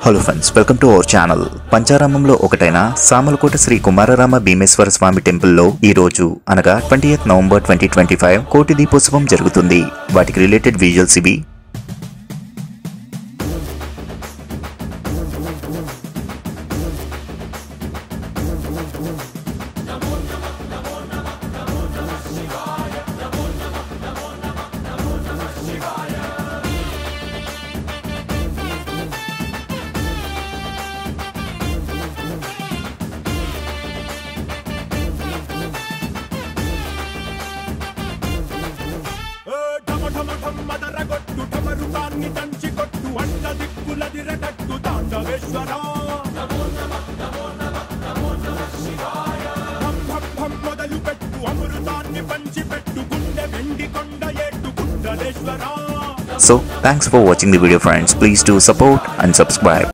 Hello friends, welcome to our channel. పంచారామంలో ఒకటైన సామలకోట శ్రీ కుమారరామ భీమేశ్వర స్వామి టెంపుల్లో ఈ రోజు అనగా 20th November 2025 కోటి దీపోత్సవం జరుగుతుంది. వాటికి రిలేటెడ్ విజువల్స్ ఇవి. So, thanks for watching the video friends. Please do support and subscribe.